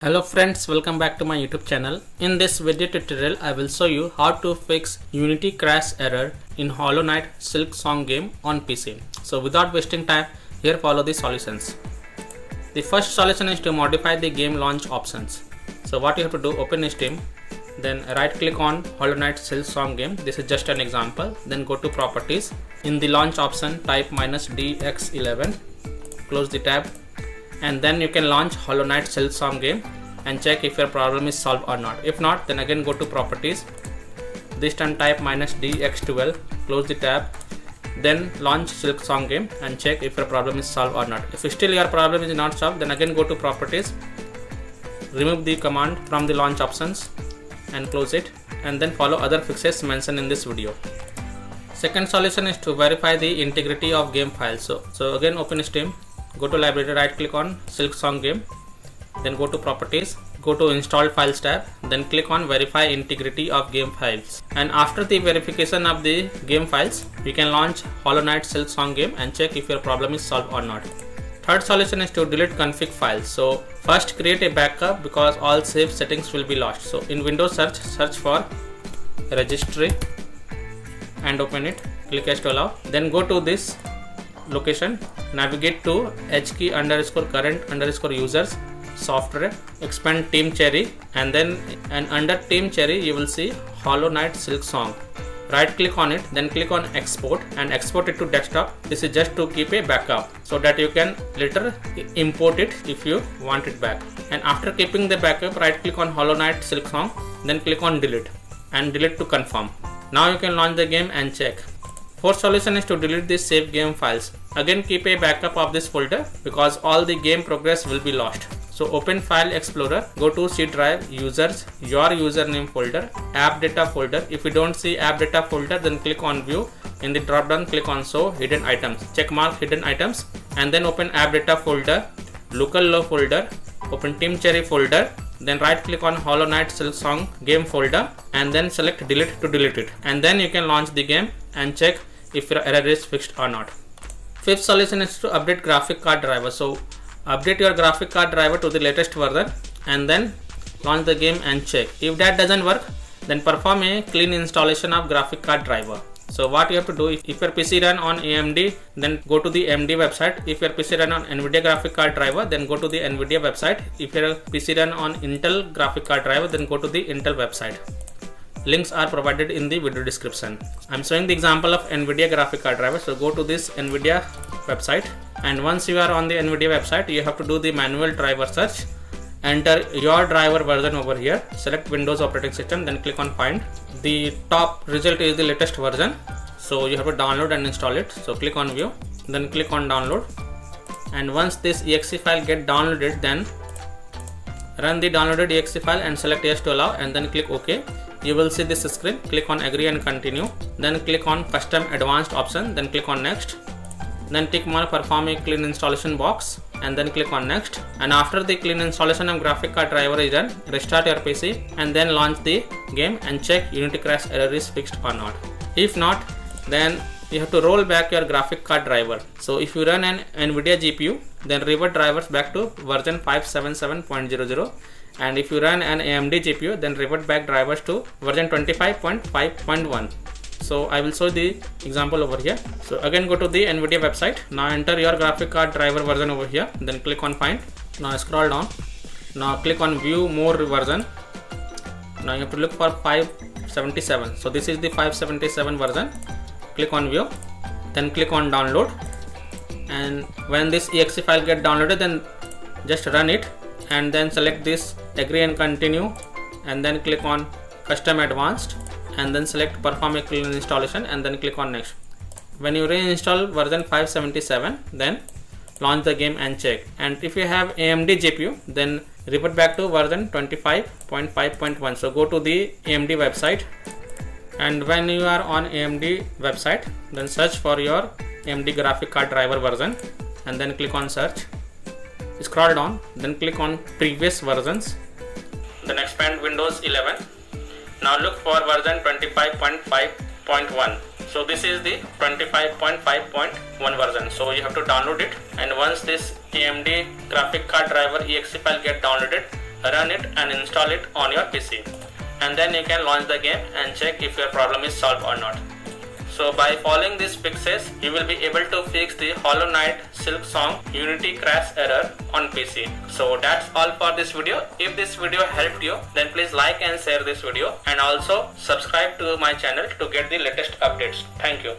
Hello friends, welcome back to my YouTube channel. In this video tutorial, I will show you how to fix Unity crash error in Hollow Knight Silksong game on PC. So without wasting time, here follow the solutions. The first solution is to modify the game launch options. So what you have to do, open Steam, then right click on Hollow Knight Silksong game. This is just an example. Then go to properties. In the launch option, type -DX11, close the tab. And then you can launch Hollow Knight Silksong game and check if your problem is solved or not. If not, then again go to properties. This time type -DX12, close the tab, then launch Silksong game and check if your problem is solved or not. If still your problem is not solved, then again go to properties, remove the command from the launch options and close it, and then follow other fixes mentioned in this video. Second solution is to verify the integrity of game files. So again open Steam, go to library, right click on Silksong game, then go to properties, go to installed files tab, then click on verify integrity of game files. And after the verification of the game files, you can launch Hollow Knight Silksong game and check if your problem is solved or not. Third solution is to delete config files. So first create a backup because all save settings will be lost. So in Windows search for registry and open it, click yes to allow, then go to this location, navigate to hkey_current_users software, expand team cherry, and under team cherry you will see Hollow Knight Silksong. Right click on it, then click on export and export it to desktop. This is just to keep a backup so that you can later import it if you want it back. And after keeping the backup, right click on Hollow Knight Silksong, then click on delete and delete to confirm. Now you can launch the game and check. Fourth solution is to delete the saved game files. Again keep a backup of this folder because all the game progress will be lost. So open File Explorer, go to C drive, users, your username folder, app data folder. If you don't see app data folder, then click on view. In the drop down, click on show hidden items. Check mark hidden items and then open app data folder, local low folder, open team cherry folder. Then right click on Hollow Knight Silksong game folder and then select delete to delete it. And then you can launch the game and check if your error is fixed or not. Fifth solution is to update graphic card driver. So update your graphic card driver to the latest version and then launch the game and check. If that doesn't work, then perform a clean installation of graphic card driver. So what you have to do, if your PC run on AMD, then go to the AMD website. If your PC run on NVIDIA graphic card driver, then go to the NVIDIA website. If your PC run on Intel graphic card driver, then go to the Intel website. Links are provided in the video description. I'm showing the example of NVIDIA graphic card driver. So go to this NVIDIA website, and once you are on the NVIDIA website, you have to do the manual driver search. Enter your driver version over here, select Windows operating system, then click on find. The top result is the latest version, so you have to download and install it. So click on view, then click on download, and once this exe file get downloaded, then run the downloaded exe file and select yes to allow and then click OK. You will see this screen. Click on agree and continue, then click on custom advanced option, then click on next, then tick mark perform a clean installation box and then click on next. And after the clean installation of graphic card driver is done, restart your PC and then launch the game and check Unity crash error is fixed or not. If not, then you have to roll back your graphic card driver. So if you run an NVIDIA GPU, then revert drivers back to version 577.00, and if you run an AMD GPU, then revert back drivers to version 25.5.1. So I will show the example over here. So again go to the NVIDIA website. Now enter your graphic card driver version over here, then click on find. Now scroll down. Now click on view more version. Now you have to look for 577. So this is the 577 version. Click on view, then click on download, and when this exe file get downloaded, then just run it and then select this agree and continue and then click on custom advanced and then select perform a clean installation and then click on next. When you reinstall version 577, then launch the game and check. And if you have AMD GPU, then revert back to version 25.5.1. so go to the AMD website, and when you are on AMD website, then search for your AMD graphic card driver version and then click on search. Scroll down, then click on previous versions, then expand Windows 11. Now look for version 25.5.1. So this is the 25.5.1 version. So you have to download it, and once this AMD graphic card driver exe file get downloaded, run it and install it on your PC, and then you can launch the game and check if your problem is solved or not. So by following these fixes, you will be able to fix the Hollow Knight Silksong Unity crash error on PC. So that's all for this video. If this video helped you, then please like and share this video, and also subscribe to my channel to get the latest updates. Thank you.